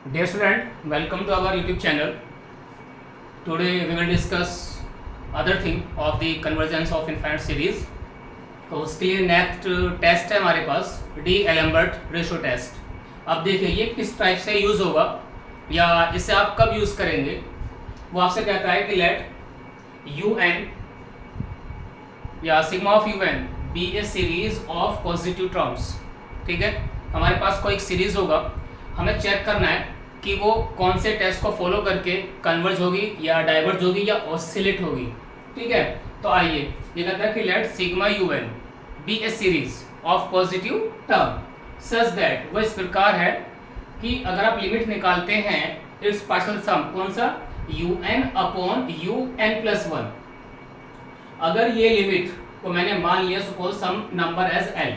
Dear student, welcome to our YouTube channel. Today we will discuss other thing of the convergence of infinite series. तो उसके लिए next test है हमारे पास D Alembert ratio test. अब देखिए ये किस टाइप से यूज़ होगा या इसे आप कब यूज़ करेंगे। वो आपसे कहता है कि लेट यू एन या sigma of U N be a series of positive terms. ठीक है, हमारे पास कोई एक सीरीज होगा, हमें चेक करना है कि वो कौन से टेस्ट को फॉलो करके कन्वर्ज होगी या डाइवर्ज होगी या ऑसिलेट होगी। ठीक है, तो आइए ये कहता है कि let sigma U N be a series of positive term such that, वो इस प्रकार है कि अगर आप लिमिट निकालते हैं इट्स पार्शियल सम कौन सा U N upon you N plus one. अगर ये लिमिट को मैंने मान लिया suppose some number as L.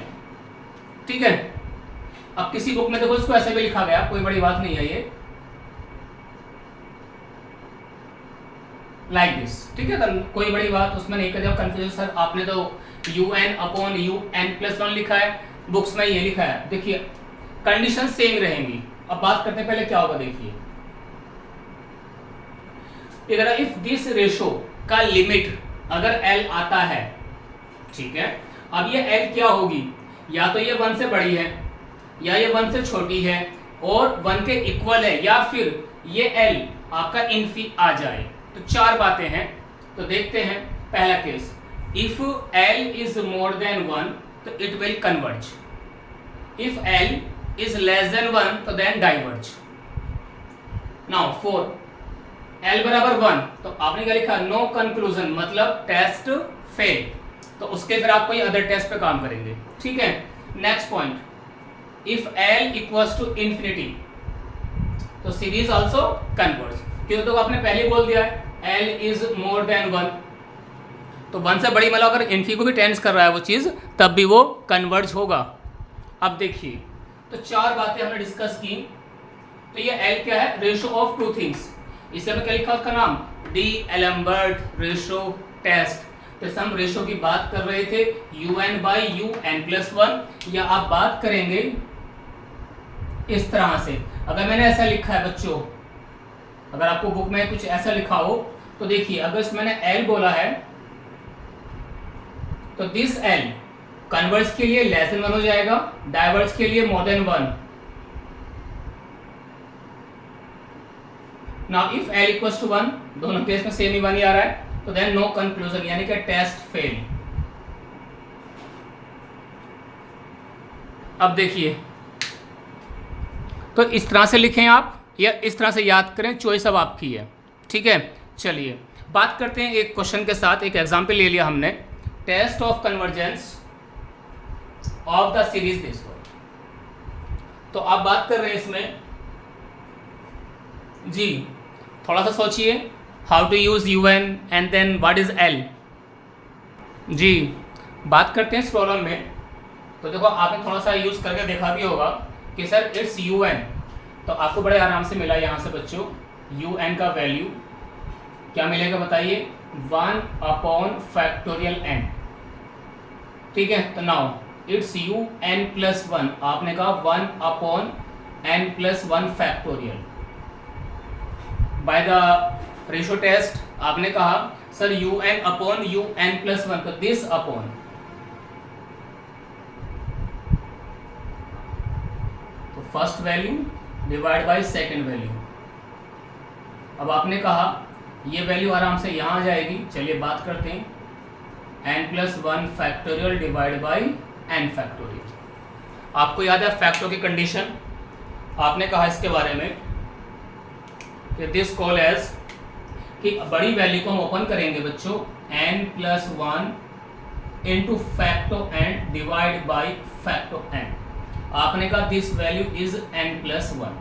ठीक है, अब किसी बुक में देखो इसको ऐसे भी लिखा गया, कोई बड़ी बात नहीं है ये, लाइक दिस। ठीक है, तो कोई बड़ी बात उसमें नहीं कर कंफ्यूजन सर आपने तो U N upon you N plus one लिखा है, बुक्स में ये लिखा है। देखिए कंडीशन सेम रहेंगी। अब बात करते हैं पहले क्या होगा। देखिए इफ दिस रेशो का लिमिट अगर एल आता है, ठीक है, अब ये एल क्या होगी, या तो ये वन से बड़ी है या ये वन से छोटी है और वन के इक्वल है, या फिर ये एल आपका इनफी आ जाए। तो चार बातें हैं, तो देखते हैं। पहला case, if L is more than one तो it will converge, if L is less than one तो then diverge. Now for, L बराबर वन तो आपने क्या लिखा, नो कंक्लूजन, मतलब टेस्ट फेल, तो उसके फिर आप कोई अदर टेस्ट पे काम करेंगे। ठीक है, next point, if L equals to infinity तो सीरीज आल्सो कन्वर्ज, क्योंकि तो आपने पहले बोल दिया है L is more than one, तो वन से बड़ी मतलब अगर इन्फी को भी टेंस कर रहा है वो चीज तब भी वो कन्वर्ज होगा। अब देखिए तो चार बातें हमने डिस्कस की। तो ये एल क्या है, रेशो ऑफ टू थिंग्स, इसे हमें क्या लिखा उसका नाम डी एलम्बर्ट रेशो टेस्ट। तो हम रेशो की बात कर रहे थे U N by U N plus one, या आप बात करेंगे इस तरह से। अगर मैंने ऐसा लिखा है बच्चों, अगर आपको बुक में कुछ ऐसा लिखा हो तो देखिए अगर इसमें मैंने एल बोला है तो दिस एल कन्वर्ज के लिए लेस देन वन हो जाएगा, डाइवर्ज के लिए more than one. Now if L equals to one, दोनों केस में सेम ही वन ही आ रहा है, तो देन नो कंक्लूजन, यानी कि टेस्ट फेल। अब देखिए तो इस तरह से लिखें आप या इस तरह से याद करें, चॉइस अब आपकी है। ठीक है, चलिए बात करते हैं एक क्वेश्चन के साथ। एक एग्जांपल ले लिया हमने, test of convergence of the series this one. तो आप बात कर रहे हैं इसमें जी, थोड़ा सा सोचिए, how to use u n and then what is L. जी बात करते हैं इस प्रॉब्लम में। तो देखो आपने थोड़ा सा यूज करके देखा भी होगा कि सर इट्स यू एन, तो आपको बड़े आराम से मिला यहाँ से बच्चों यू एन का वैल्यू क्या मिलेगा बताइए, वन अपॉन फैक्टोरियल एन। ठीक है, तो now it's u N plus one, आपने कहा one upon n plus one factorial. By the ratio test आपने कहा sir u N upon you N plus one, तो दिस अपॉन, तो first value divide by second value. अब आपने कहा ये वैल्यू आराम से यहाँ आ जाएगी। चलिए बात करते हैं, n plus one factorial divide by n factorial. आपको याद है फैक्टो की कंडीशन, आपने कहा इसके बारे में कि दिस कॉल एज, कि बड़ी वैल्यू को हम ओपन करेंगे बच्चों n plus one into facto n divide by facto n. आपने कहा this value is n plus one,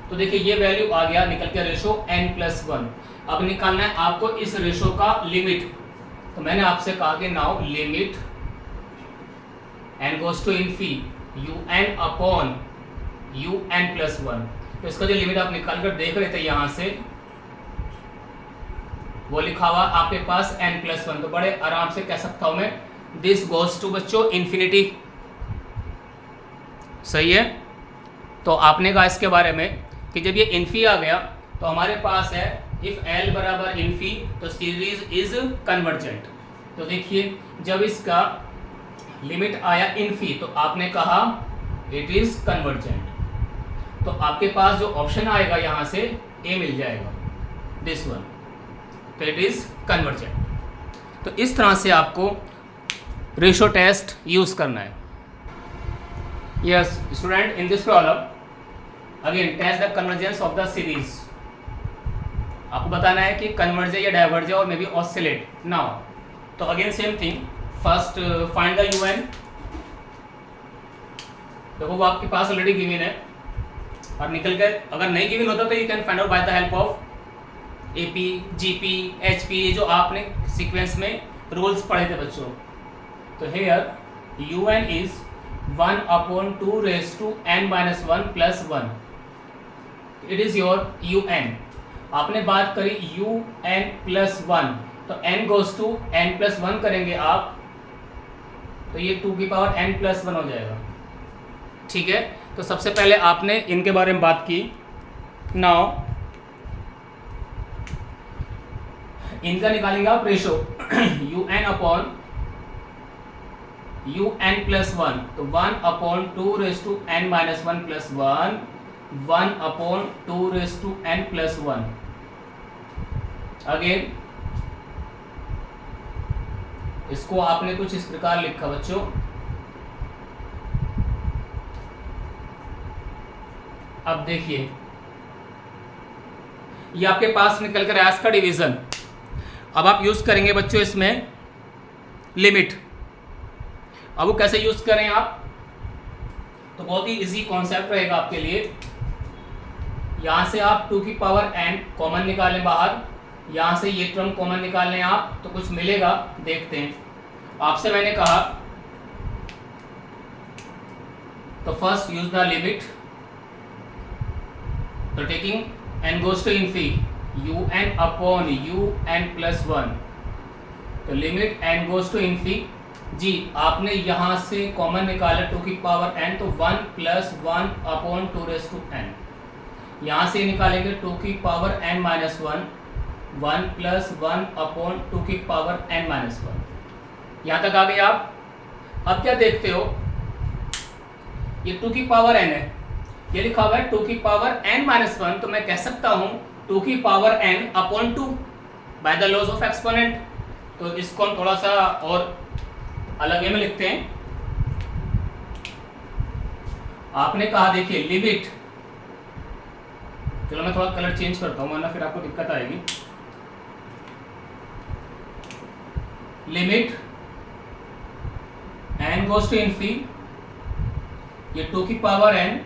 तो देखिए ये वैल्यू आ गया निकल के रेशो एन प्लस वन। अब निकालना है आपको इस रेशो का लिमिट, तो मैंने आपसे कहा कि now limit n goes to infi u N upon you N plus one. तो इसका जो लिमिट आप निकाल कर देख रहे थे यहाँ से, वो लिखा हुआ आपके पास एन प्लस वन, तो बड़े आराम से कह सकता हूं मैं दिस गोज टू बच्चों इन्फिनिटी। सही है, तो आपने कहा इसके बारे में कि जब ये इन्फी आ गया तो हमारे पास है इफ एल बराबर इन्फी तो सीरीज इज कन्वर्जेंट। तो देखिए जब इसका लिमिट आया इन्फी तो आपने कहा इट इज कन्वर्जेंट। तो आपके पास जो ऑप्शन आएगा यहाँ से ए मिल जाएगा, दिस वन, तो इट इज कन्वर्जेंट। तो इस तरह से आपको रेशो टेस्ट यूज करना है। Yes student, in this problem again test the convergence of the series. आपको बताना है कि कन्वर्ज या डाइवर्ज और मे बी ऑसिलेट नाउ। तो again same thing, first find the u n. देखो वो आपके पास ऑलरेडी गिवन है और निकल कर, अगर नहीं गिवन होता तो you can find out by the help of AP, GP, HP, ये जो आपने सीक्वेंस में रूल्स पढ़े थे बच्चों। तो here u n is 1/2 raised to n-1 plus 1. It is your u n. आपने बात करी un प्लस 1, तो n goes to n plus 1 करेंगे आप तो ये 2 की पावर n प्लस 1 हो जाएगा। ठीक है, तो सबसे पहले आपने इनके बारे में बात की। नाउ इनका निकालेंगे आप ratio un upon un plus 1, तो 1/2 raised to n-1 plus 1, 1/2 raised to n plus 1। Again इसको आपने कुछ इस प्रकार लिखा बच्चों, अब देखिए ये आपके पास निकल कर आया इसका डिवीजन। अब आप यूज करेंगे बच्चों इसमें लिमिट। अब वो कैसे यूज करें आप, तो बहुत ही इजी कॉन्सेप्ट रहेगा आपके लिए। यहां से आप 2 की पावर n कॉमन निकालें बाहर, यहां से ये टर्म कॉमन निकाल लें आप, तो कुछ मिलेगा, देखते हैं। आपसे मैंने कहा तो फर्स्ट यूज द लिमिट, तो taking n goes to Infy un upon un plus 1, तो limit n goes to infinity जी, आपने यहां से कॉमन निकाला 2 की पावर n, तो 1 प्लस 1/2 रेज़ टू n। यहां से निकालेंगे 2 की पावर n-1, 1 प्लस 1/2 की पावर n-1। यहां तक आ गए आप। अब क्या देखते हो, ये 2 की पावर n है, ये लिखा हुआ है 2 की पावर n-1, तो मैं कह सकता हूं 2 की power n upon 2 by the laws of exponent. तो इसको हम थोड़ा सा और अलग वे में लिखते हैं। आपने कहा देखिए लिमिट, चलो मैं थोड़ा कलर चेंज करता हूं वरना फिर आपको दिक्कत आएगी। Limit n goes to infi, ये 2 की power n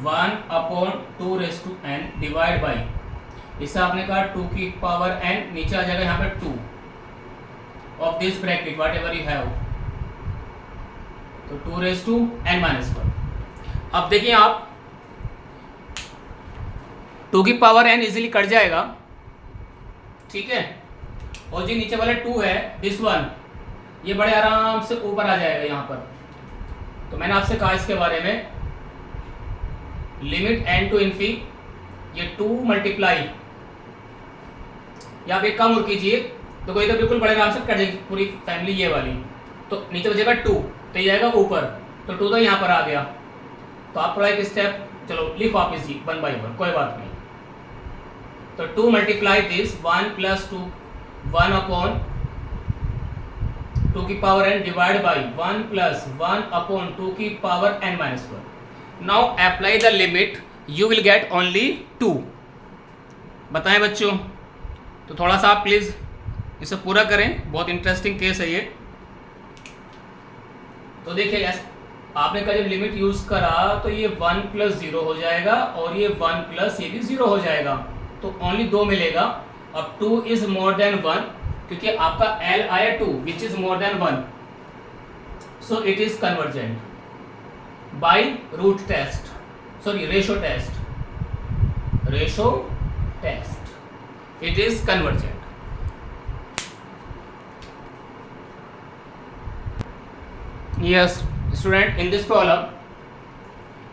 1/2 raise to n divide by, इससे आपने कहा 2 की पावर n, नीचे आ जाएगा यहाँ पे 2 of this bracket what ever you have, तो 2 रेज़ टू n-1। अब देखिए आप 2 की पावर n इजीली कट जाएगा, ठीक है, और जो नीचे वाला 2 है दिस वन, ये बड़े आराम से ऊपर आ जाएगा यहाँ पर। तो मैंने आपसे कहा इसके बारे में लिमिट n टू इन्फी, ये 2 मल्टीप्लाई, या आप एक काम और कीजिए, तो कोई तो बिल्कुल बड़े आराम से कट जाएगी पूरी फैमिली ये वाली, तो नीचे बचेगा 2, तो ये जाएगा ऊपर, तो 2 तो यहाँ पर आ गया। तो आप थोड़ा एक स्टेप, चलो लिखो आप इसी 1 बाई 1, कोई बात नहीं। तो 2 मल्टीप्लाई दिस 1 प्लस 2, 1/2 की power n divide by 1 plus 1/2 की power n-1। Now apply the limit, you will get only 2। बताएं बच्चों, तो थोड़ा सा आप प्लीज इसे पूरा करें, बहुत इंटरेस्टिंग केस है ये। तो देखिए आपने कहा जब लिमिट यूज करा तो ये 1 प्लस 0 हो जाएगा और ये 1 प्लस ये भी 0 हो जाएगा, तो ओनली 2 मिलेगा। अब 2 इज मोर देन 1, क्योंकि आपका L आया 2 which is more than 1, so it is convergent by root test, sorry ratio test, ratio test, it is convergent. Yes student, in this problem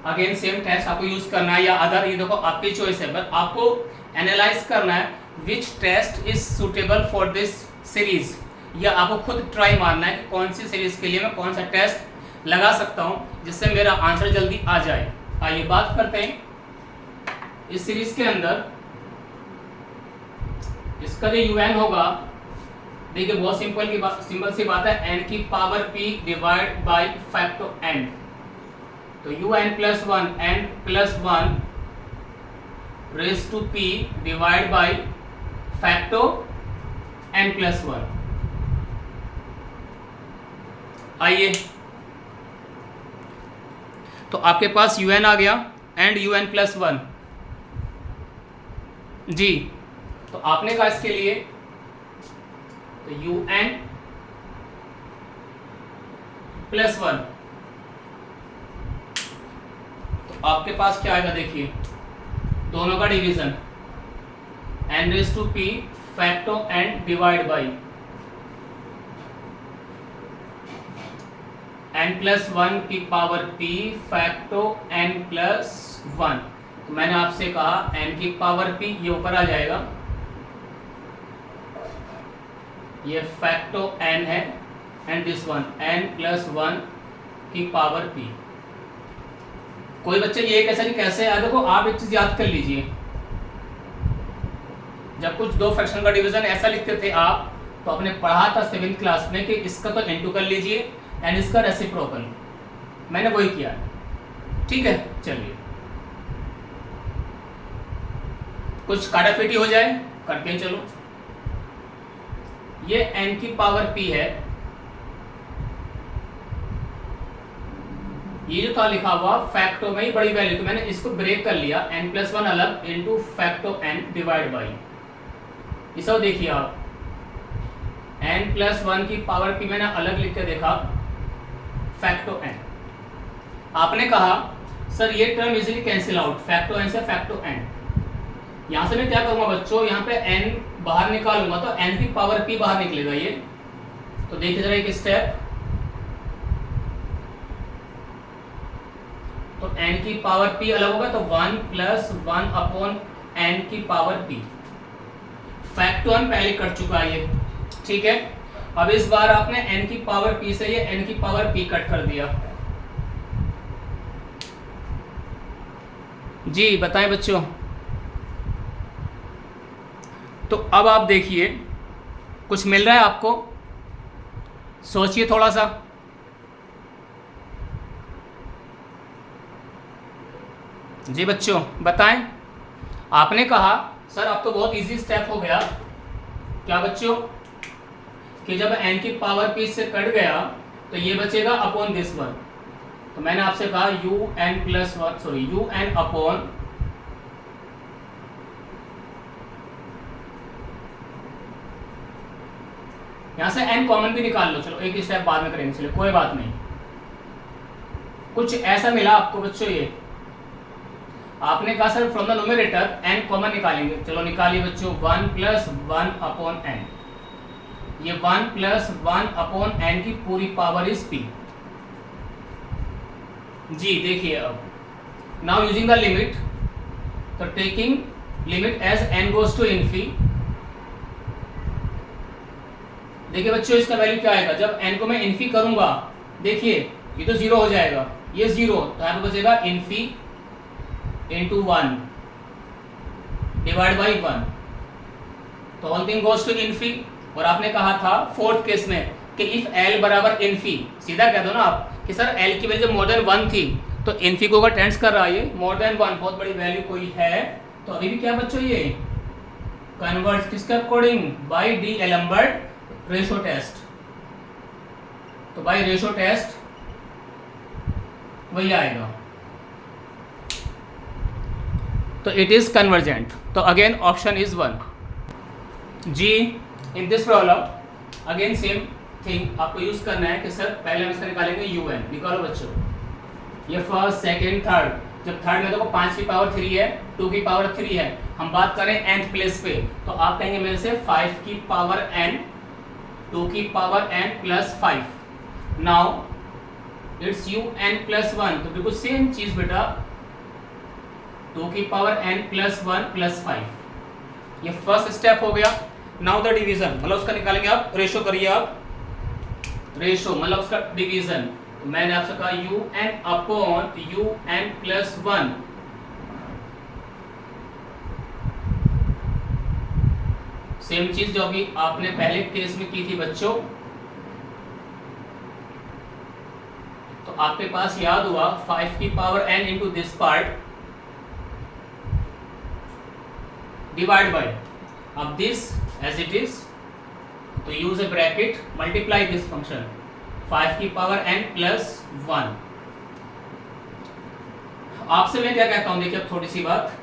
again same test आपको use करना है या other, ये देखो आपकी चॉइस है, but आपको analyse करना है which test is suitable for this series, या आपको खुद ट्राई मारना है कि कौन सी सीरीज के लिए मैं कौन सा टेस्ट लगा सकता हूं जिससे मेरा आंसर जल्दी आ जाए। आइए बात करते हैं इस सीरीज के अंदर इसका जो UN होगा, देखिए बहुत सिंपल सी बात है, n की power p divide by facto n, तो UN plus 1 n plus 1 raise to p divide by facto n plus 1। आइए तो आपके पास UN आ गया एंड UN प्लस 1 जी, तो आपने कहा इसके लिए तो UN प्लस 1, तो आपके पास क्या आएगा, देखिए दोनों का division n raise to p facto n divide by n plus 1 की power p facto n plus 1। तो मैंने आपसे कहा n की पावर p ये ऊपर आ जाएगा, ये फैक्टो n है and this one n plus 1 की पावर p। कोई बच्चे ये कैसे नहीं कैसे याद, देखो आप एक चीज याद कर लीजिए, जब कुछ दो फ्रैक्शन का डिवीजन ऐसा लिखते थे आप, तो आपने पढ़ा था 7th क्लास में कि इसका तो n2 कर लीजिए एंड इसका रेसिप्रोकल, मैंने वही किया, ठीक है। चलिए कुछ काटाफीटी हो जाए करते हैं, चलो ये n की पावर p है, ये जो था लिखा हुआ फैक्टो में ही बड़ी वैल्यू, तो मैंने इसको ब्रेक कर लिया, n प्लस 1 अलग into facto n divide by, इसे देखिए आप n प्लस 1 की पावर p मैंने अलग लिख के देखा फैक्टो n। आपने कहा सर ये term easily cancel out, facto n से फैक्टो n, यहां से मैं क्या करूंगा बच्चों, यहां पे n बाहर निकालूंगा तो n की पावर p बाहर निकलेगा ये, तो देखिए जरा एक स्टेप, तो n की पावर p अलग होगा तो 1 प्लस 1 अपॉन n की पावर p, फैक्टो n पहले कट चुका है ये, ठीक है। अब इस बार आपने n की पावर p से ये n की पावर p कट कर दिया जी, बताएं बच्चों। तो अब आप देखिए कुछ मिल रहा है आपको, सोचिए थोड़ा सा, जी बच्चों बताएं। आपने कहा सर अब तो बहुत इजी स्टेप हो गया, क्या बच्चों, कि जब n की पावर p से कट गया तो ये बचेगा अपॉन दिस वन, तो मैंने आपसे कहा un plus 1 sorry un upon यहां से n कॉमन भी निकाल लो, चलो एक स्टेप बाद में करेंगे, चलो कोई बात नहीं। कुछ ऐसा मिला आपको बच्चों, ये आपने कहा sir from the numerator n common निकालेंगे, चलो निकालिए बच्चों 1 प्लस 1 अपॉन n, ये 1 प्लस 1 अपॉन n की पूरी पावर इज p जी। देखिए अब नाउ यूजिंग द लिमिट, तो taking limit as n goes to infi, देखिए बच्चों इसका वैल्यू क्या आएगा, जब n को मैं इन्फी करूंगा, देखिए ये तो 0 हो जाएगा, ये 0, तो यहाँ पे बचेगा इन्फी इंटू 1 डिवाइड बाई 1, तो all thing goes to infi. और आपने कहा था फोर्थ केस में कि इफ l बराबर इन्फी, सीधा कह दो ना आप कि सर l की वैल्यू मोर देन 1 थी, तो इन्फी को अगर टेंड्स कर रहा है ये मोर देन 1, बहुत बड़ी वैल्यू कोई है, तो अभी भी क्या बच्चों ये कन्वर्ट किसके according, by d'Alembert ratio test, तो बाई रेशो टेस्ट वही आएगा, तो इट इज कन्वर्जेंट, तो अगेन ऑप्शन इज 1 जी। In this problem again same thing आपको यूज करना है कि सर पहले हम इसका निकालेंगे un, निकालो बच्चों, ये फर्स्ट सेकंड थर्ड, जब थर्ड में देखो 5 की पावर 3 है, 2 की पावर 3 है, हम बात करें nth प्लेस पे, तो आप कहेंगे मेरे से 5 की पावर n, 2 की power n plus 5। Now it's u N plus one, तो बिल्कुल सेम चीज बेटा, 2 की पावर n प्लस 1 प्लस 5, ये फर्स्ट स्टेप हो गया। नाउ द डिवीजन, मतलब उसका निकालेंगे आप, रेशो करिए आप, रेशो मतलब उसका डिवीजन। तो मैंने आपसे कहा u N upon you N plus 1, same चीज जो अभी आपने पहले केस में की थी बच्चों। तो आपके पास याद हुआ 5 की power n into this part divide by, अब दिस एज इट इज, तो use A bracket, multiply this function 5 की पावर n प्लस 1। आपसे मैं क्या कहता हूं, देखिए अब थोड़ी सी बात,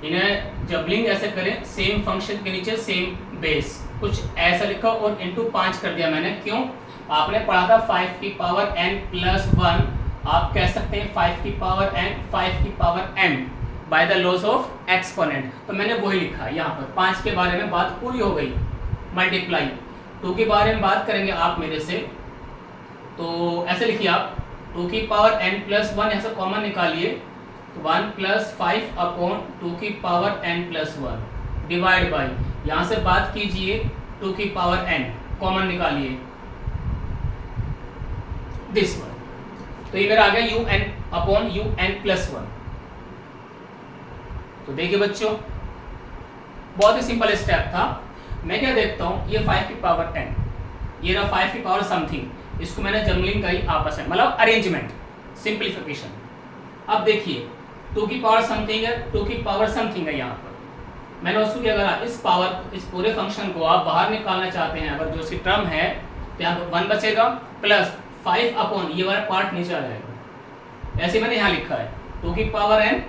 इन्हें जबलिंग ऐसे करें, सेम फंक्शन के नीचे सेम बेस, कुछ ऐसा लिखा और इंटू 5 कर दिया मैंने, क्यों? आपने पढ़ा था 5 की पावर n प्लस 1, आप कह सकते हैं 5 की पावर n 5 की power m by the laws of exponent, तो मैंने वही लिखा यहाँ पर। 5 के बारे में बात पूरी हो गई, मल्टीप्लाई। 2 के बारे में बात करेंगे आप मेरे से, तो ऐसे लिखिए आप 2 की पावर n प्लस 1, ऐसा कॉमन निकालिए, 1 प्लस 5 अपॉन 2 की power n plus 1 divide by, यहाँ से बात कीजिए 2 की पावर n, कॉमन निकालिए दिस वन, तो ये मेरा आ गया u N upon you N plus 1। तो देखिए बच्चों, बहुत ही सिंपल स्टेप था। मैं क्या देखता हूँ, ये 5 की पावर 10, ये रहा 5 की पावर समथिंग, इसको मैंने जम्बलिंग करी आपस में, मतलब अरेंजमेंट, सिंप्लीफिकेशन। अब देखिए 2 की पावर समथिंग है, 2 की पावर समथिंग है, यहाँ पर मैंने उसको क्या करा, इस पावर, इस पूरे फंक्शन को आप बाहर निकालना चाहते हैं, अगर जो इसकी टर्म है तो यहाँ पर 1 बचेगा प्लस 5 अपॉन ये वाला पार्ट नीचे आ जाएगा, ऐसे मैंने यहाँ लिखा है 2 की पावर n,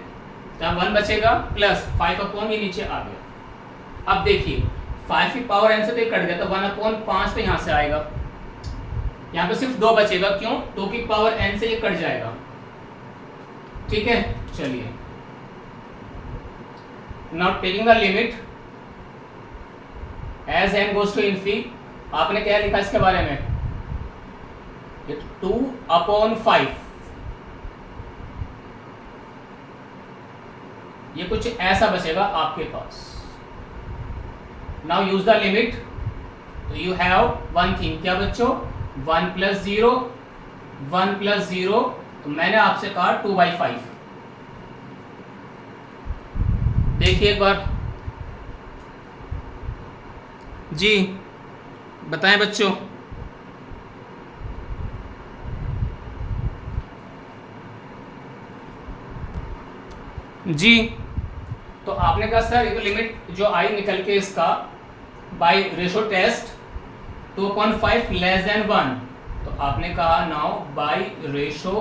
यहाँ 1 बचेगा प्लस 5 अपॉन ये नीचे आ गया। अब देखिए 5 की पावर n से तो ये कट गया, तो 1 अपॉन 5 तो यहाँ से आएगा, यहाँ पे सिर्फ 2 बचेगा, क्यों? 2 की पावर n से ये कट जाएगा, ठीक है। चलिए now taking the limit as n goes to infinity, आपने क्या लिखा इसके बारे में, 2 अपॉन 5, ये कुछ ऐसा बचेगा आपके पास। नाउ यूज द लिमिट, तो यू हैव वन थिंग, क्या बच्चों, 1 प्लस 0, 1 प्लस 0, तो मैंने आपसे कहा 2/5। देखिए एक बार जी, बताएं बच्चों। जी, तो आपने कहा सर ये तो लिमिट जो आई निकल के इसका by ratio test 2.5 less than 1, तो आपने कहा now by ratio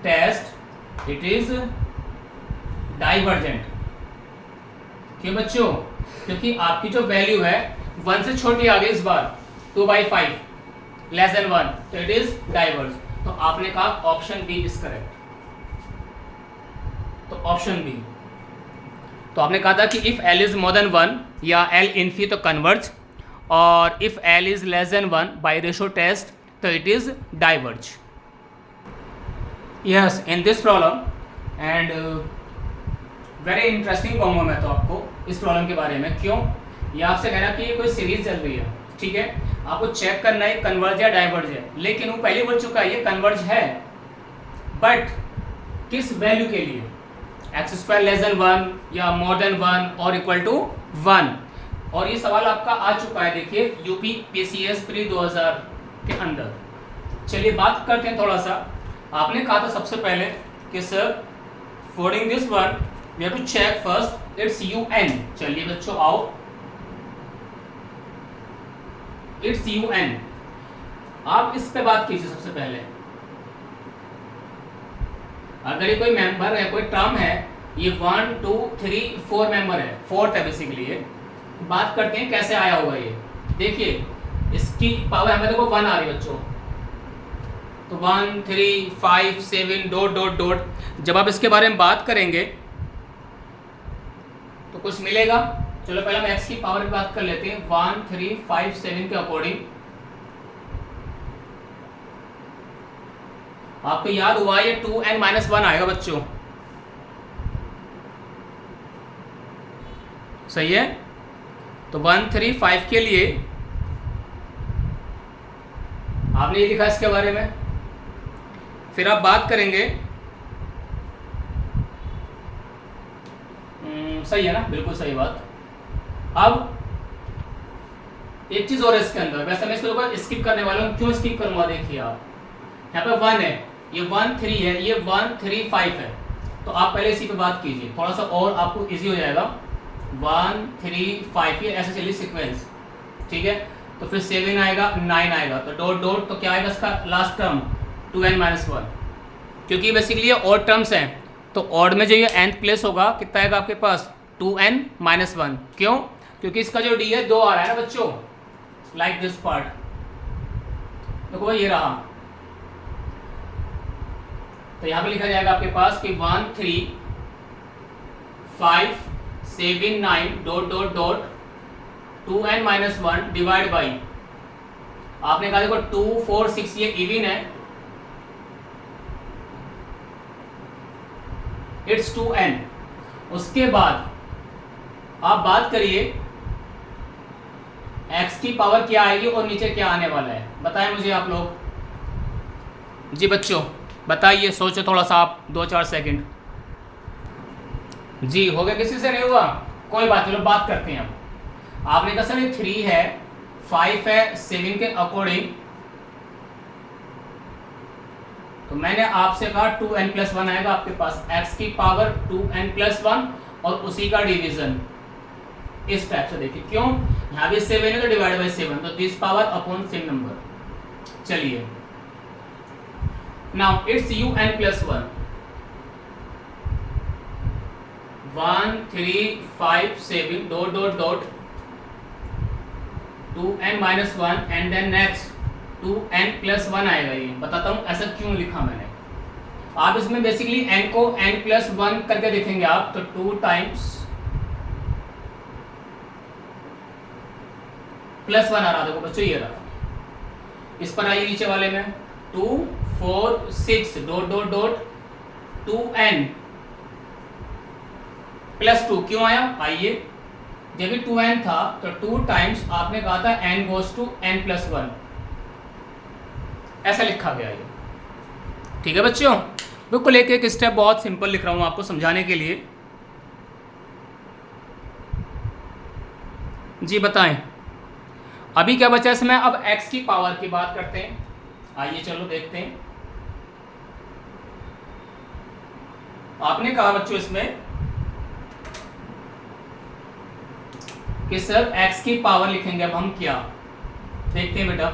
test it is divergent. क्यों बच्चों? क्योंकि आपकी जो वैल्यू है 1 से छोटी आ गई इस बार, 2/5 लेस देन 1, तो इट इज डाइवर्ज। तो आपने कहा ऑप्शन बी इज करेक्ट, तो ऑप्शन बी। तो आपने कहा था कि if L is more than 1 या L इनफी तो कन्वर्ज, और if L is less than 1 by ratio test तो it is diverge. Yes, in this problem and very interesting कहूँगा मैं तो आपको इस प्रॉब्लम के बारे में। क्यों? ये आपसे कहना कि ये कोई सीरीज चल रही है, ठीक है, आपको चेक करना है कन्वर्ज या डाइवर्ज है, लेकिन वो पहले बोल चुका है ये कन्वर्ज है, बट किस वैल्यू के लिए, x² लेस देन 1 या मोर देन 1 और इक्वल टू 1। और ये सवाल आपका आ चुका है, देखिए यूपी PCS प्री 2000 के अंदर। चलिए बात करते हैं थोड़ा सा। आपने कहा था सबसे पहले कि sir forwarding this one we have to check first it's UN। चलिए बच्चों आओ, इट्स UN, आप इस पे बात कीजिए सबसे पहले। अगर ये कोई मेंबर है, कोई टर्म है, ये 1 2 3 4 मेंबर है, फोर्थ है बेसिकली ये, बात करते हैं कैसे आया होगा ये। देखिए इसकी पावर हमें देखो 1 आ रही है बच्चों, तो 1 3 5 7 डॉट डॉट डॉट, जब आप इसके बारे में बात करेंगे तो कुछ मिलेगा। चलो पहले हम x की पावर की बात कर लेते हैं, 1 3 5 7 के अकॉर्डिंग आपको याद हुआ ये 2n-1 आएगा बच्चों, सही है। तो 1 3 5 के लिए आपने ये लिखा इसके बारे में। फिर आप बात करेंगे, सही है ना, बिल्कुल सही बात। अब एक चीज और इसके अंदर, वैसे मैं इसको स्किप करने वाला हूँ, क्यों स्किप करूंगा देखिए आप, यहाँ पे 1 है, ये 1 3 है, ये 1 3 5 है, तो आप पहले इसी पे बात कीजिए, थोड़ा सा और आपको इजी हो जाएगा। 1 3 5 ये ऐसे चलिए सीक्वेंस, ठीक है। तो फिर 7 आएगा, 9 आएगा, तो डॉट डॉट, तो क्या आएगा इसका लास्ट टर्म 2n-1, क्योंकि बेसिकली ये ऑड टर्म्स हैं, तो ऑड में जो ये nth प्लेस होगा कितना आएगा आपके पास 2n-1। क्यों? क्योंकि इसका जो d है 2 आ रहा है ना बच्चों, लाइक दिस पार्ट, देखो ये रहा। तो यहां पे लिखा जाएगा आपके पास कि 1 3 5 7 9 dot dot dot 2n-1 divide by, आपने कहा देखो 2 4 6 ये इवन है, इट्स 2n। उसके बाद आप बात करिए x की पावर क्या आएगी और नीचे क्या आने वाला है, बताएं मुझे आप लोग। जी बच्चों बताइए, सोचो थोड़ा सा आप 2-4 सेकंड। जी हो गया, किसी से नहीं हुआ, कोई बात नहीं, बात करते हैं। अब आपने कहा सर ये 3 है 5 है 7 के अकॉर्डिंग, तो मैंने आपसे कहा 2n+1 आएगा आपके पास, x की पावर 2n+1 और उसी का डिवीजन इस टाइप से। देखिए क्यों, यहाँ भी 7 है तो डिवाइड बाई 7, तो this power upon same number. चलिए now it's un+1, 1 3 5 7 dot dot dot 2n-1 and then next 2n+1 आएगा। ये बताता हूं ऐसा क्यों लिखा मैंने। आप इसमें बेसिकली n को n+1 करके देखेंगे आप, तो 2 टाइम्स +1 आ रहा, देखो बच्चों ये रहा। इस पर आइए नीचे वाले में 2 4 6 डॉट डॉट डॉट 2n+2 क्यों आया, आइए। जब भी 2n था तो 2 टाइम्स आपने कहा था n गोज टू n+1, ऐसा लिखा गया ये, ठीक है बच्चों। बिल्कुल एक एक स्टेप बहुत सिंपल लिख रहा हूं आपको समझाने के लिए। जी बताएं अभी क्या बचा इसमें। अब x की पावर की बात करते हैं, आइए चलो देखते हैं। आपने कहा बच्चों इसमें कि सर x की पावर लिखेंगे, अब हम क्या देखते हैं बेटा।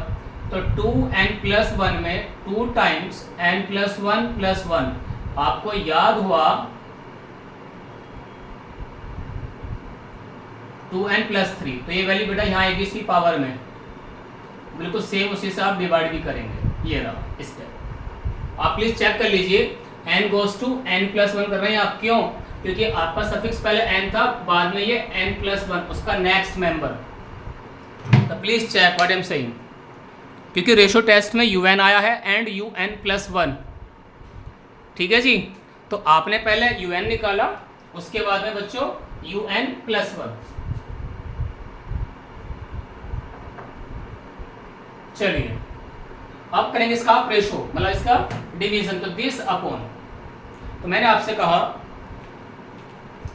तो 2n+1 में 2 टाइम्स n+1+1, आपको याद हुआ 2n+3, तो ये वैल्यू बेटा यहाँ आएगी इसकी पावर में, बिल्कुल सेम उसी से आप डिवाइड भी करेंगे। ये रहा स्टेप, आप प्लीज चेक कर लीजिए। n गोज टू n+1 कर रहे हैं आप, क्यों? क्योंकि आपका सफिक्स पहले n था, बाद में ये n+1 उसका नेक्स्ट मेंबर। तो please check what I am saying, क्योंकि रेशो टेस्ट में un आया है एंड un+1, ठीक है जी। तो आपने पहले un निकाला, उसके बाद में बच्चों un+1। चलिए अब करेंगे इसका रेशो, मतलब इसका डिवीजन। तो दिस अपॉन, तो मैंने आपसे कहा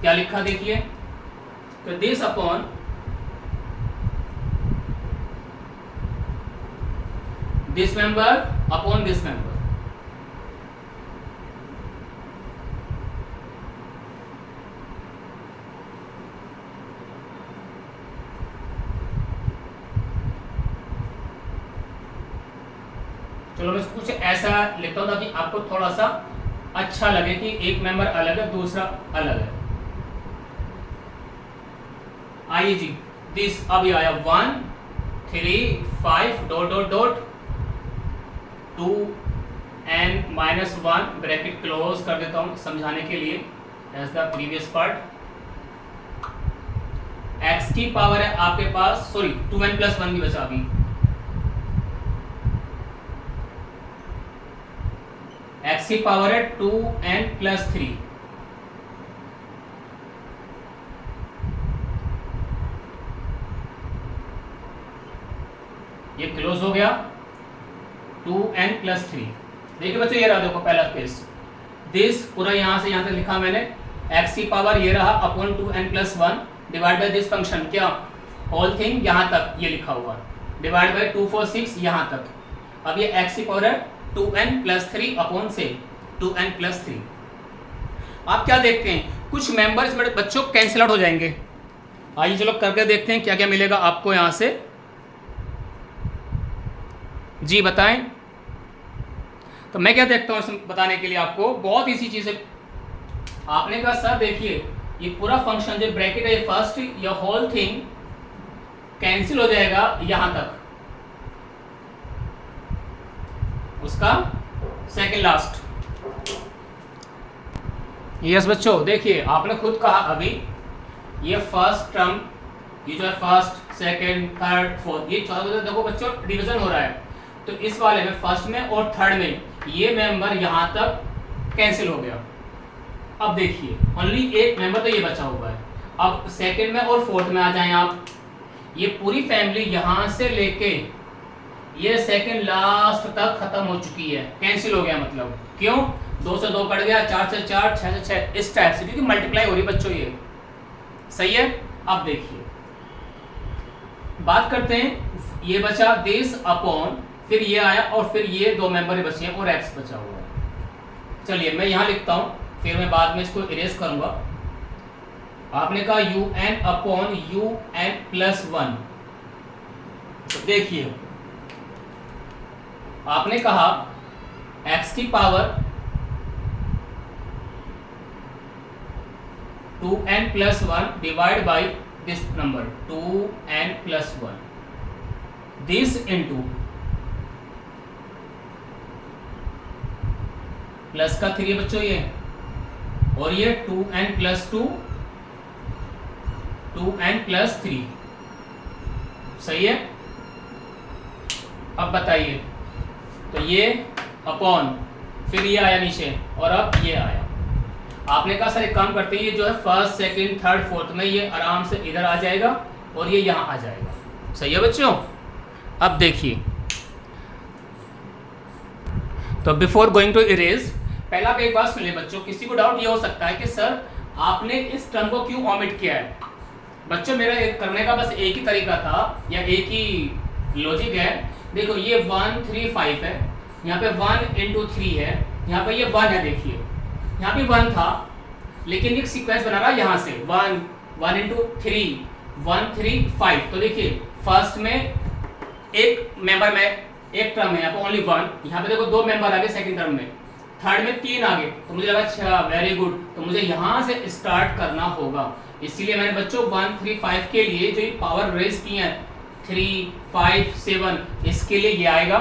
क्या लिखा देखिए, तो this upon this member upon this member. चलो मैं कुछ ऐसा लिखता हूं ताकि आपको थोड़ा सा अच्छा लगे कि एक मेंबर अलग है दूसरा अलग है। आइए जी, दिस अब ये आया 1 3 5 dot dot dot 2n-1 bracket close कर देता हूं समझाने के लिए as the previous part. x की पावर है आपके पास, सॉरी 2n+1 भी बचा अभी, x की पावर है 2n+3, ये क्लोज हो गया 2n+3। देखिए बच्चों ये रहा, देखो पहला केस, दिस पूरा यहां से यहां तक लिखा मैंने, x की पावर ये रहा upon 2n+1 divide by this function, क्या होल थिंग यहां तक ये लिखा हुआ, डिवाइड बाय 2 4 6 यहां तक। अब ये x की पावर है 2n+3 अपॉन से 2n+3। आप क्या देखते हैं, कुछ मेंबर्स मेरे बच्चों कैंसिल आउट हो जाएंगे। आइए चलो करके देखते हैं क्या क्या मिलेगा आपको यहां से। जी बताएं। तो मैं क्या देखता हूँ बताने के लिए आपको, बहुत इसी चीज है। आपने कहा सर देखिए ये पूरा फंक्शन जो ब्रैकेट है फर्स्ट, ये होल थिंग कैंसिल हो जाएगा यहां तक, उसका सेकंड लास्ट। यस बच्चों देखिए आपने खुद कहा अभी, ये फर्स्ट टर्म, ये जो है फर्स्ट सेकंड थर्ड फोर्थ, ये चौथा, देखो बच्चों डिवीजन हो रहा है। तो इस वाले में फर्स्ट में और थर्ड में ये मेंबर यहां तक कैंसिल हो गया। अब देखिए ओनली एक मेंबर तो ये बचा हुआ है। अब सेकंड में और फोर्थ में आ जाएं आप, ये पूरी फैमिली यहां से लेके ये सेकंड लास्ट तक खत्म हो चुकी है, कैंसिल हो गया। मतलब क्यों, 2 से 2 कट गया, 4 से 4, 6 से 6, इस टाइप से, क्योंकि मल्टीप्लाई हो रही बच्चों ये। सही है। अब देखिए बात करते हैं, ये बचा दिस अपॉन, फिर ये आया और फिर ये दो मेंबर बचे हैं और x बचा हुआ है। चलिए मैं यहां लिखता हूं, फिर मैं बाद में इसको इरेज करूंगा। आपने कहा un अपॉन un+1। तो देखिए आपने कहा x की power 2n+1 divide by this number 2n+1, this into plus का 3 बच्चों ये, और ये 2n+2 2n+3। सही है। अब बताइए, तो ये अपॉन, फिर ये आया नीचे और अब ये आया। आपने कहा सर एक काम करते हैं, ये जो है फर्स्ट सेकंड थर्ड फोर्थ में ये आराम से इधर आ जाएगा और ये यहाँ आ जाएगा। सही है बच्चों। अब देखिए, तो बिफोर गोइंग टू इरेज, पहला आप एक बात सुन ले बच्चों, किसी को डाउट ये हो सकता है कि सर आपने इस टर्म को क्यों ओमिट किया है। बच्चों मेरा करने का बस एक ही तरीका था या एक ही लॉजिक है। देखो ये 1 3 5 है, यहाँ पे 1 × 3 है, यहाँ पे ये 1 है। देखिए यहाँ पे 1 था, लेकिन एक सीक्वेंस बना रहा है यहाँ से 1 1 × 3 1 3 5। तो देखिए फर्स्ट में एक मेंबर में एक टर्म है, यहाँ पे ओनली 1, यहाँ पे देखो 2 मेंबर आ गए सेकंड टर्म में, थर्ड में 3 आ गए। तो मुझे लगा अच्छा वेरी गुड, तो मुझे यहाँ से स्टार्ट करना होगा। इसीलिए मैंने बच्चों 1 3 5 के लिए जो ये पावर रेज की है 3 5 7, इसके लिए ये आएगा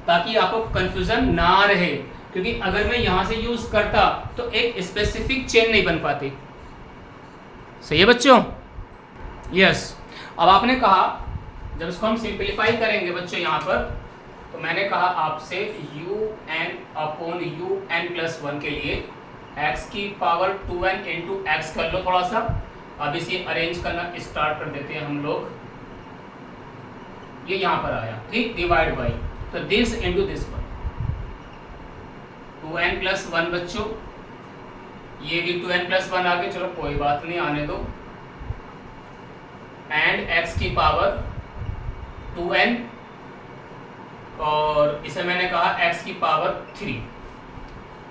ताकि आपको कंफ्यूजन ना रहे, क्योंकि अगर मैं यहाँ से यूज करता तो एक स्पेसिफिक चेन नहीं बन पाती। सही है बच्चों। यस। अब आपने कहा जब इसको हम सिंप्लीफाई करेंगे बच्चों यहाँ पर, तो मैंने कहा आपसे un/un+1 के लिए x की पावर 2n × x कर लो थोड़ा सा। अब इसे अरेंज करना स्टार्ट कर देते हैं हम लोग। ये यहाँ पर आया, ठीक, डिवाइड बाई, तो this into this one, 2n+1 बच्चों, ये भी 2n+1 आ गए, चलो कोई बात नहीं, आने दो। एंड x की पावर 2n, और इसे मैंने कहा x की पावर 3,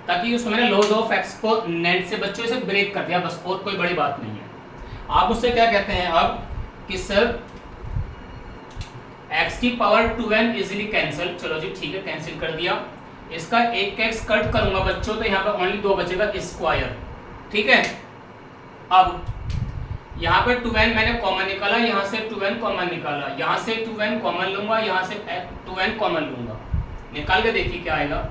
ताकि उसको मैंने लॉज ऑफ एक्सपोनेंट से बच्चों से ब्रेक कर दिया, बस और कोई बड़ी बात नहीं है। आप उससे क्या कहते हैं अब कि सर x की पावर 2n इजीली कैंसिल, चलो जी ठीक है कैंसिल कर दिया। इसका एक x कट करूंगा बच्चों, तो यहाँ पे ओनली 2 बचेगा स्क्वायर, ठीक है। अब यहाँ पे 2n मैंने कॉमन निकाला, यहाँ से 2n कॉमन निकाला, यहाँ से 2n कॉमन लूंगा, यहाँ से 2n कॉमन लूंगा, निकाल के देखिए क्या आएगा।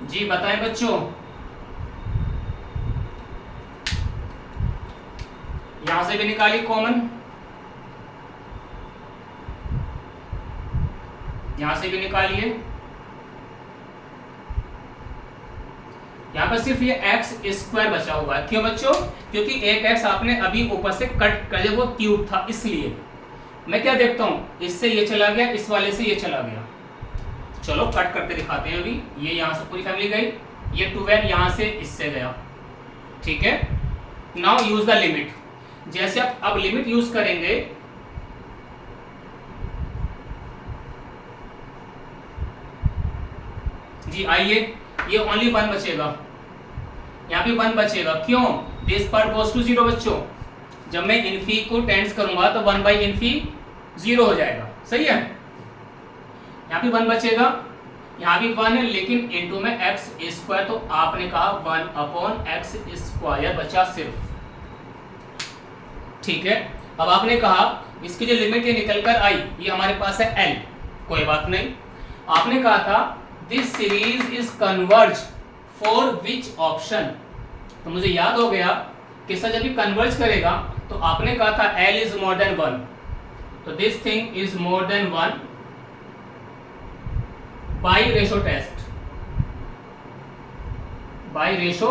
जी बताएं बच्चों। यहां से भी निकाली कॉमन, यहां से भी निकालिए, यहाँ पर सिर्फ ये एक्स स्क्वायर बचा हुआ है। क्यों बच्चों? क्योंकि एक एक्स आपने अभी ऊपर से कट कर दिया, वो क्यूब था इसलिए। मैं क्या देखता हूँ, इससे ये चला गया, इस वाले से ये चला गया। चलो कट करके दिखाते हैं। अभी ये यहाँ से पूरी फैमिली गई, ये 12 यहाँ से इससे गया, ठीक है। Now use the limit. जैसे आप अब लिमिट यूज करेंगे, जी आइए, ये ओनली 1 बचेगा, यहाँ भी 1 बचेगा। क्यों? दिस पार्ट गोज टू 0 बच्चों। जब मैं इनफी को टेंस करूंगा तो 1 बाई इनफी 0 हो जाएगा, सही है। यहाँ भी 1 बचेगा, यहाँ भी 1 है, लेकिन इनटू में एक्स स्क्वायर, तो आपने कहा 1 अपॉन एक्स स्क्वायर बचा सिर्फ, ठीक है। अब आपने कहा इसकी जो लिमिट ये निकल कर आई, ये हमारे पास है L, कोई बात नहीं। आपने कहा था this series is converge for which option, तो मुझे याद हो गया कि सर जब भी कन्वर्ज करेगा तो आपने कहा था L इज मोर देन 1, तो this thing is more than 1 by ratio test, by ratio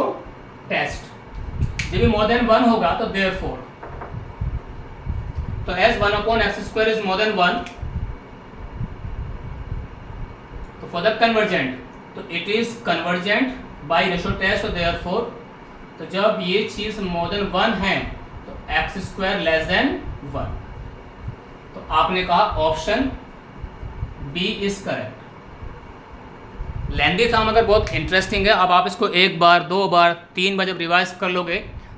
test. जब भी मोर देन 1 होगा तो देयरफॉर, तो as 1 upon x square is more than 1, तो फॉर द कन्वर्जेंट, तो it is convergent by ratio test, तो therefore, तो जब ये चीज मोर देन 1 है तो एक्स स्क्वायर लेस देन 1, तो आपने कहा ऑप्शन बी इज करेक्ट। लेंदी था मगर बहुत इंटरेस्टिंग है। अब आप इसको 1 बार 2 बार 3 बार जब रिवाइज कर लोगे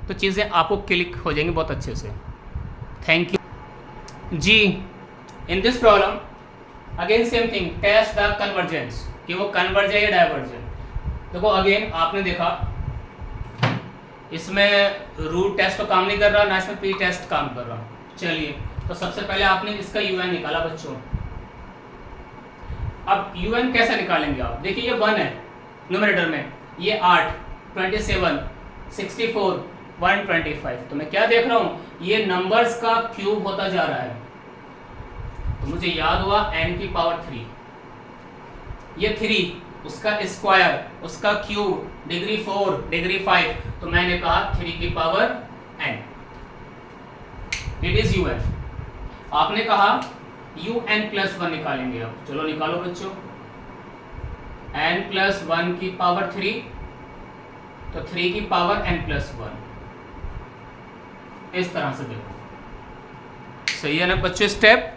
तो चीज़ें आपको क्लिक हो जाएंगी बहुत अच्छे से। थैंक यू जी। In this problem again same thing, test the convergence, कि वो कन्वर्ज है या डाइवर्ज है। देखो अगेन आपने देखा इसमें रूट टेस्ट तो काम नहीं कर रहा, ना इसमें प्री टेस्ट काम कर रहा। चलिए, तो सबसे पहले आपने इसका यूएन निकाला बच्चों। अब यूएन कैसे निकालेंगे आप? देखिए ये 1 है न्यूमरेटर में, ये 8, 27, 64, 125, तो मैं क्या देख रहा हूँ, ये नंबर्स का क्यूब होता जा रहा है। तो मुझे याद हुआ n की पावर 3, ये 3 उसका स्क्वायर, उसका क्यूब, डिग्री 4, डिग्री 5, तो मैंने कहा 3 की power n, it is un। आपने कहा un+1 निकालेंगे अब, चलो निकालो बच्चों। n+1 की पावर 3, तो 3 की पावर n+1, इस तरह से देखो, सही है ना बच्चों स्टेप।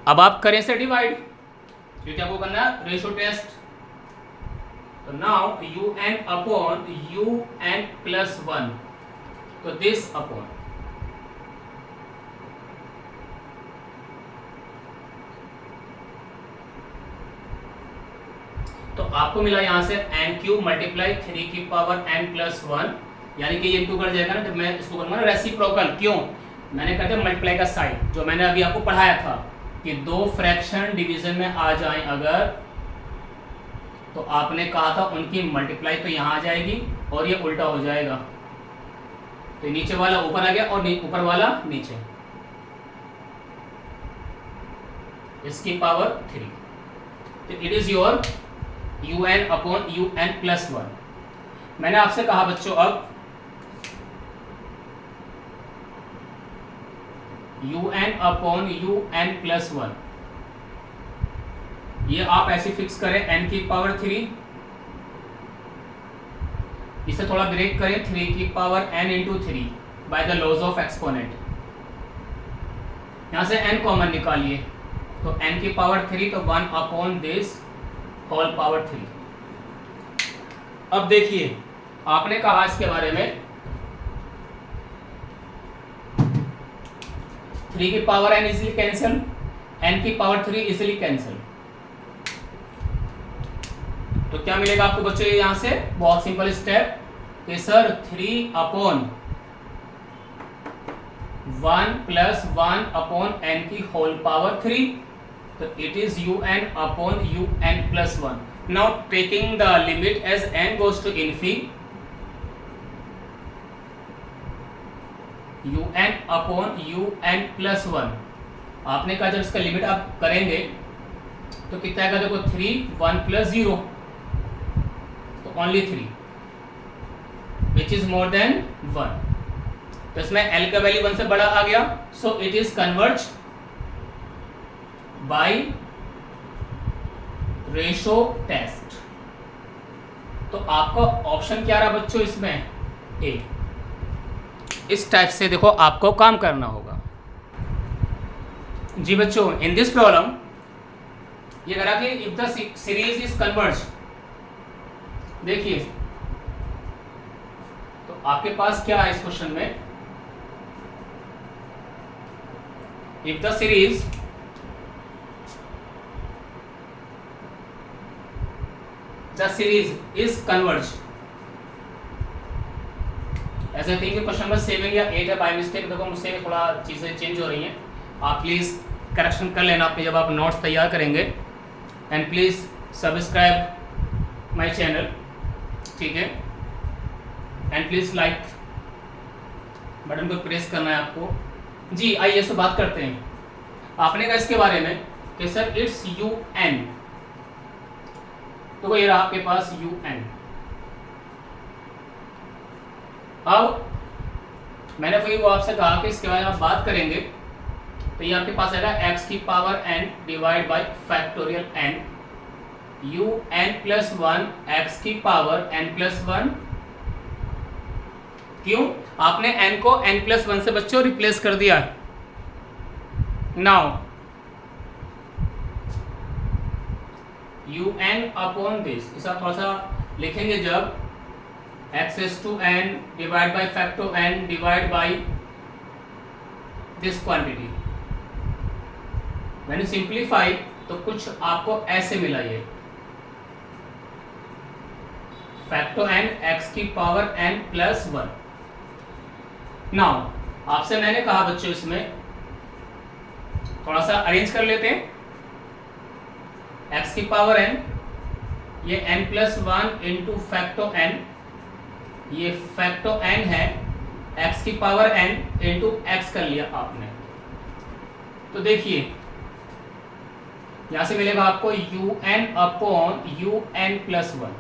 अब आप करें से डिवाइड, क्योंकि आपको करना है रेशो टेस्ट। तो नाउ un अपॉन un+1, तो दिस अपॉन, तो आपको मिला यहां से n³ मल्टीप्लाई 3 की पावर n+1, यानी कि ये 2 कर जाएगा ना। जब मैं इसको करूंगा रेसिप्रोकल, क्यों? मैंने कहते हैं मल्टीप्लाई का साइन, जो मैंने अभी आपको पढ़ाया था कि 2 फ्रैक्शन डिवीजन में आ जाएं अगर, तो आपने कहा था उनकी मल्टीप्लाई तो यहाँ आ जाएगी और ये उल्टा हो जाएगा, तो नीचे वाला ऊपर आ गया और ऊपर वाला नीचे, इसकी पावर 3, तो it is your un upon un+1। मैंने आपसे कहा बच्चों अब un अपॉन un+1, ये आप ऐसे फिक्स करें n की पावर 3, इसे थोड़ा ब्रेक करें 3 की power n into 3 by the laws of exponent. यहां से n कॉमन निकालिए, तो n की पावर 3, तो 1 अपॉन दिस होल पावर 3। अब देखिए आपने कहा इसके बारे में 3 की power n easily cancel, n की पावर 3 इजिली कैंसिल, तो क्या मिलेगा आपको बच्चों? यहां से बहुत सिंपल स्टेप कि sir 3 upon 1 plus 1 upon n की होल पावर 3, तो it is un upon un+1। Now taking the limit as n goes to Infy, un upon un+1। आपने कहा जब इसका लिमिट आप करेंगे तो कितना आएगा देखो 3, 1 प्लस 0, तो only 3 which is more than 1। तो इसमें L का वैल्यू 1 से बड़ा आ गया, so it is converge by ratio test. तो आपका ऑप्शन क्या रहा बच्चों इसमें? ए। इस टाइप से देखो आपको काम करना होगा। जी बच्चों, इन दिस प्रॉब्लम ये करा कि if the series is converge, देखिए तो आपके पास क्या है इस क्वेश्चन में, if the series is converged, ऐसे थिंक क्वेश्चन नंबर 7 या 8 है, बाय मिस्टेक देखो मुझसे थोड़ा चीज़ें चेंज हो रही हैं, आप प्लीज़ करेक्शन कर लेना अपने जब आप नोट्स तैयार करेंगे। And please subscribe my channel, ठीक है, एंड प्लीज़ लाइक बटन को प्रेस करना है आपको। जी आइए इससे बात करते हैं। आपने कहा इसके बारे में कि सर इट्स UN, तो ये रहा आपके पास UN। अब मैंने वही वो आपसे कहा कि इसके बारे में आप बात करेंगे तो ये आपके पास आएगा x की power n divide by factorial n, UN plus 1 x की पावर n प्लस 1। क्यों? आपने n को n प्लस 1 से बच्चों रिप्लेस कर दिया। नाउ UN अपॉन दिस, इसे आप थोड़ा सा लिखेंगे जब x is to n divide by facto n divide by this quantity. मैंने सिंप्लीफाई तो कुछ आपको ऐसे मिला, ये फैक्टो n x की पावर n प्लस 1। नाउ आपसे मैंने कहा बच्चों इसमें थोड़ा सा अरेंज कर लेते हैं, x की पावर n, ये n plus 1 into facto n, ये फैक्टो n है, x की पावर n इंटू x कर लिया आपने। तो देखिए यहां से मिलेगा आपको UN upon UN plus 1,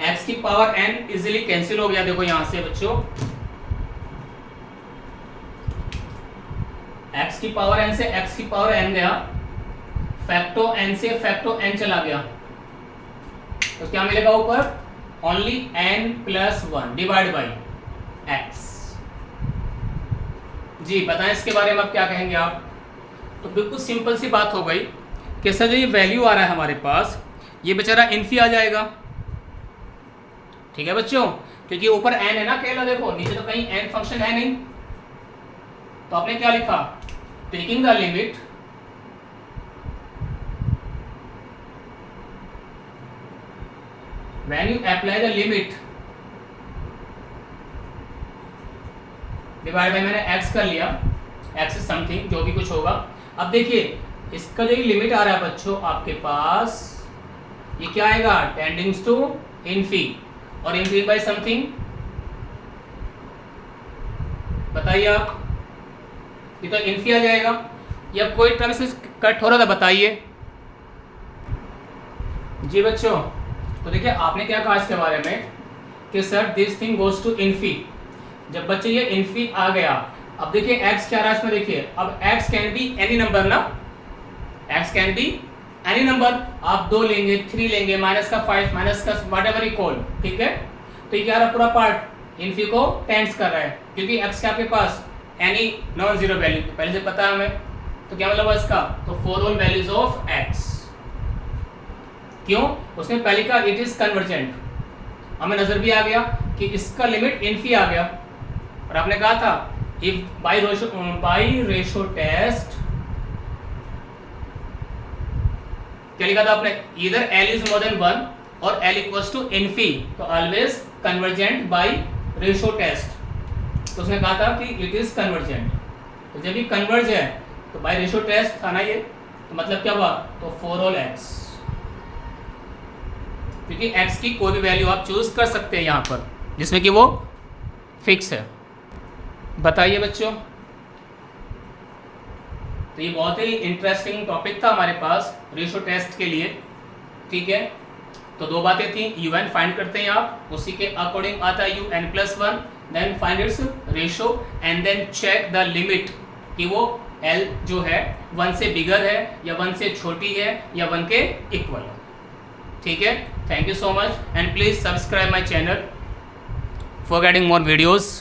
x की पावर n इजिली कैंसिल हो गया। देखो यहां से बच्चों x की पावर n से x की पावर n गया, फैक्टो n से फैक्टो n चला गया, तो क्या मिलेगा ऊपर? Only n plus 1 divide by x। जी बताएं इसके बारे में आप क्या कहेंगे आप? तो बिल्कुल सिंपल सी बात हो गई कि सर जो ये वैल्यू आ रहा है हमारे पास, ये बेचारा इन्फी आ जाएगा, ठीक है बच्चों, क्योंकि ऊपर n है ना अकेला, देखो नीचे तो कहीं n फंक्शन है नहीं। तो आपने क्या लिखा? Taking the limit when you apply the limit divide by, मैंने x कर लिया, x is समथिंग जो भी कुछ होगा। अब देखिए इसका जो लिमिट आ रहा है बच्चों आपके पास, ये क्या आएगा? टेंडिंग्स टू इन्फी, और इन्फी बाय समथिंग बताइए आप, ये तो इन्फी आ जाएगा, या कोई टर्म से कट हो रहा था बताइए। जी बच्चों, तो देखिए आपने क्या कहा इसके बारे में कि sir this thing goes to infi. जब बच्चे ये इन्फी आ गया, अब देखिए x क्या रहा है इसमें, देखिए अब x can be any number ना, x can be any number, आप 2 लेंगे, 3 लेंगे, माइनस का 5, माइनस का वट एवर इक्वल, ठीक है। तो ये क्या रहा पूरा पार्ट इन्फी को टेंड्स कर रहा है, क्योंकि x के आपके पास एनी नॉन जीरो वैल्यू पहले से पता है हमें, तो क्या मतलब इसका? तो for all values of x। क्यों? उसने पहले कहा इट इज कन्वर्जेंट, हमें नजर भी आ गया कि इसका लिमिट इन्फी आ गया, और आपने कहा था इफ बाय रेशो टेस्ट, क्या लिखा था आपने? Either L is more than 1 और L इक्वल्स टू इन्फी, तो always convergent by ratio test. तो उसने कहा था कि इट इज कन्वर्जेंट, तो जब ये कन्वर्ज है तो बाय रेशो टेस्ट था ना ये, तो मतलब क्या हुआ? तो फॉर ऑल x, क्योंकि x की कोई भी वैल्यू आप चूज कर सकते हैं यहाँ पर जिसमें कि वो फिक्स है। बताइए बच्चों, तो ये बहुत ही इंटरेस्टिंग टॉपिक था हमारे पास रेशो टेस्ट के लिए, ठीक है। तो दो बातें थी, UN फाइंड करते हैं आप, उसी के अकॉर्डिंग आता है UN+1, then find its ratio and then check the limit कि वो L जो है 1 से बिगर है या 1 से छोटी है या 1 के इक्वल है, ठीक है। Thank you so much and please subscribe my channel for getting more videos.